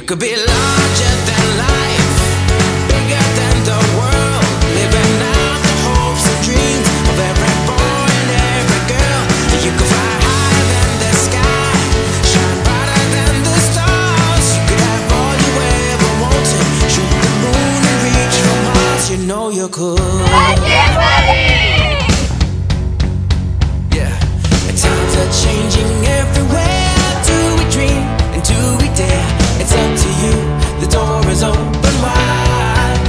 could be larger than life, bigger than the world, living out the hopes and dreams of every boy and every girl. You could fly higher than the sky, shine brighter than the stars. You could have all you ever wanted, shoot the moon and reach for Mars. You know you could. Yeah, and times are changing everywhere. Do we dream and do we dare? It's up to you, the door is open wide.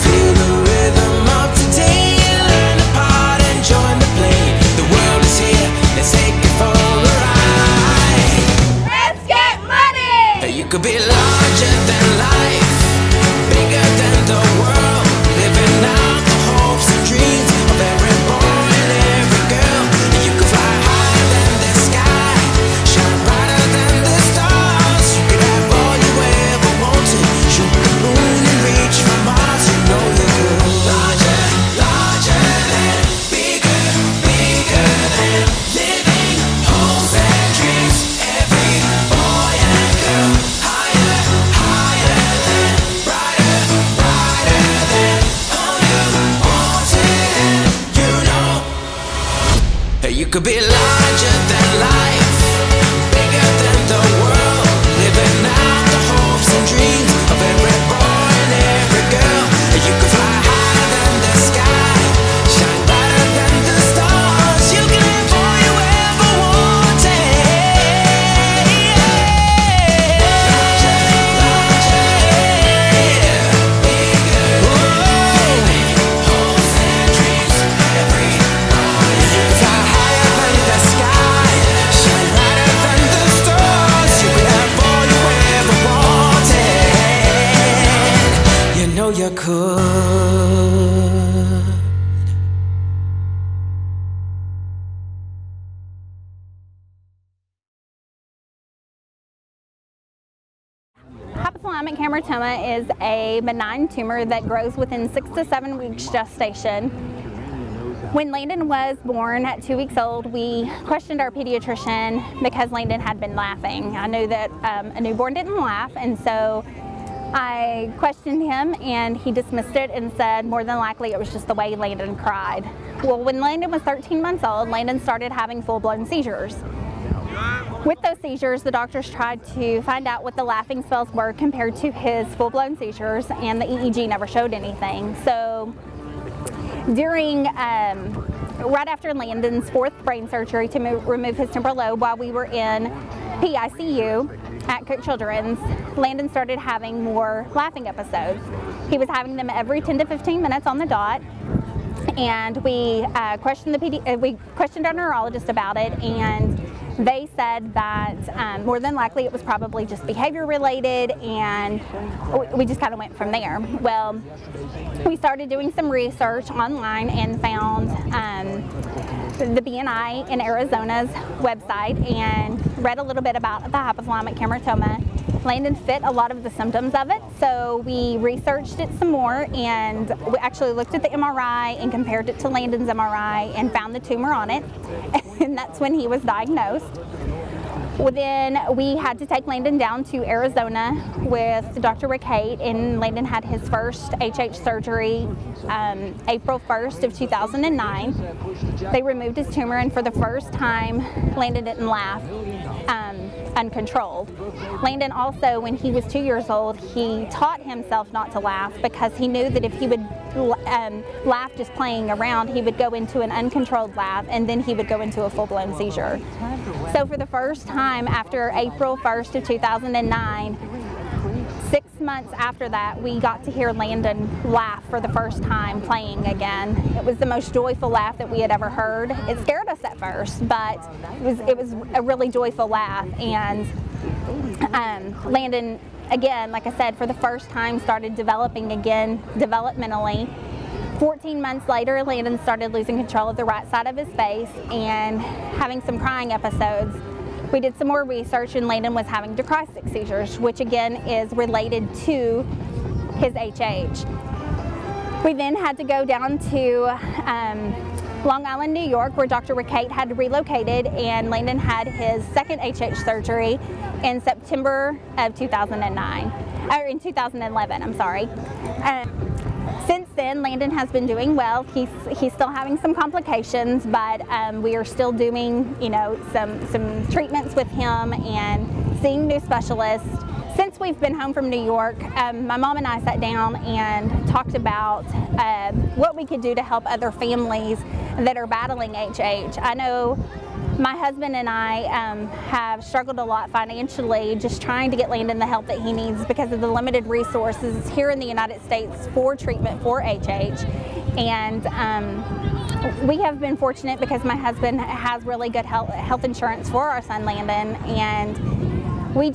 Feel the rhythm of today, learn the part and join the play. The world is here, let's take it for a ride. Let's get money! You could be larger than life, bigger than the world, living out the hopes and dreams of every boy and every girl. You could fly higher than the sky, shine brighter than the stars. You could have all you ever wanted, shoot the moon and reach for Mars. You know you could. Larger, larger than, bigger, bigger than, living hopes and dreams. Every boy and girl, higher, higher than, brighter, brighter than, all you wanted. You know you could be larger than life, bigger than the world, living out the hopes and dreams of every boy and every girl. You could fly higher than the sky, shine brighter than the stars. You can have all you ever wanted. Larger, larger, bigger, living hopes and dreams. Every boy, you could fly higher than the sky, shine brighter than the stars. You could have all you ever wanted. You know you could. Hypothalamic hamartoma is a benign tumor that grows within 6 to 7 weeks gestation. When Landon was born at 2 weeks old, we questioned our pediatrician because Landon had been laughing. I knew that a newborn didn't laugh, and so I questioned him and he dismissed it and said more than likely it was just the way Landon cried. Well, when Landon was 13 months old, Landon started having full-blown seizures. With those seizures, the doctors tried to find out what the laughing spells were compared to his full-blown seizures, and the EEG never showed anything. So during, right after Landon's 4th brain surgery to remove his temporal lobe while we were in PICU at Cook Children's, Landon started having more laughing episodes. He was having them every 10 to 15 minutes on the dot, and we questioned our neurologist about it, and they said that more than likely it was probably just behavior related, and we just kind of went from there. Well, we started doing some research online and found the BNI in Arizona's website and read a little bit about the hypothalamic hamartoma. Landon fit a lot of the symptoms of it, so we researched it some more, and we actually looked at the MRI and compared it to Landon's MRI and found the tumor on it, and that's when he was diagnosed. Well, then we had to take Landon down to Arizona with Dr. Rick Haight, and Landon had his first HH surgery April 1st of 2009. They removed his tumor, and for the first time, Landon didn't laugh uncontrolled. Landon also, when he was 2 years old, he taught himself not to laugh because he knew that if he would laugh just playing around, he would go into an uncontrolled laugh, and then he would go into a full-blown seizure. So for the first time after April 1st of 2009, 6 months after that, we got to hear Landon laugh for the first time playing again. It was the most joyful laugh that we had ever heard. It scared us at first, but it was a really joyful laugh. And Landon, again, like I said, for the first time started developing again developmentally. 14 months later, Landon started losing control of the right side of his face and having some crying episodes. We did some more research, and Landon was having dichroistic seizures, which again is related to his HH. We then had to go down to Long Island, New York, where Dr. Rickate had relocated, and Landon had his second HH surgery in September of 2009, or in 2011, I'm sorry. Since then, Landon has been doing well. He's still having some complications, but we are still doing, you know, some treatments with him and seeing new specialists. Since we've been home from New York, my mom and I sat down and talked about what we could do to help other families that are battling HH. I know my husband and I have struggled a lot financially just trying to get Landon the help that he needs because of the limited resources here in the United States for treatment for HH. And we have been fortunate because my husband has really good health insurance for our son Landon, and we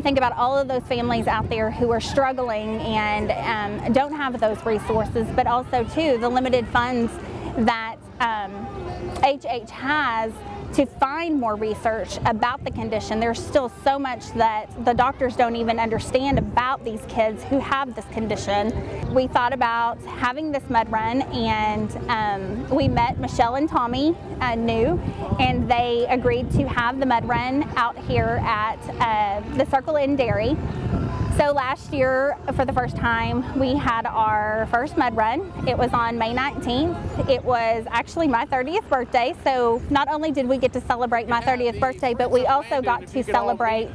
think about all of those families out there who are struggling and don't have those resources, but also too the limited funds that HH has to find more research about the condition. There's still so much that the doctors don't even understand about these kids who have this condition. We thought about having this mud run, and we met Michelle and Tommy New, and they agreed to have the mud run out here at the Circle in Dairy. So last year, for the first time, we had our first mud run. It was on May 19th. It was actually my 30th birthday, so not only did we get to celebrate my 30th birthday, but we also got to celebrate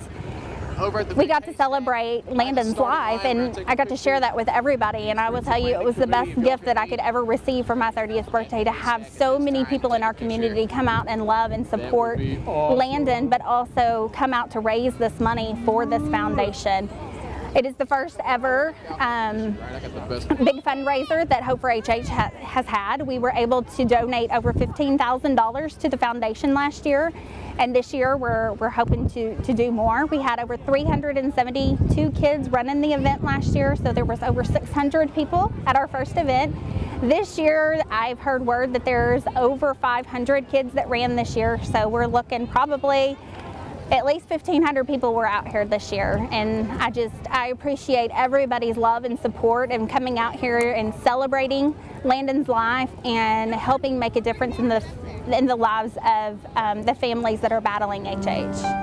Landon's life, and I got to share that with everybody. And I will tell you, it was the best gift that I could ever receive for my 30th birthday, to have so many people in our community come out and love and support Landon, but also come out to raise this money for this foundation. It is the first ever big fundraiser that Hope for HH has had. We were able to donate over $15,000 to the foundation last year, and this year we're hoping to do more. We had over 372 kids running the event last year, so there was over 600 people at our first event. This year, I've heard word that there's over 500 kids that ran this year, so we're looking probably at least 1,500 people were out here this year, and I appreciate everybody's love and support and coming out here and celebrating Landon's life and helping make a difference in the lives of the families that are battling HH.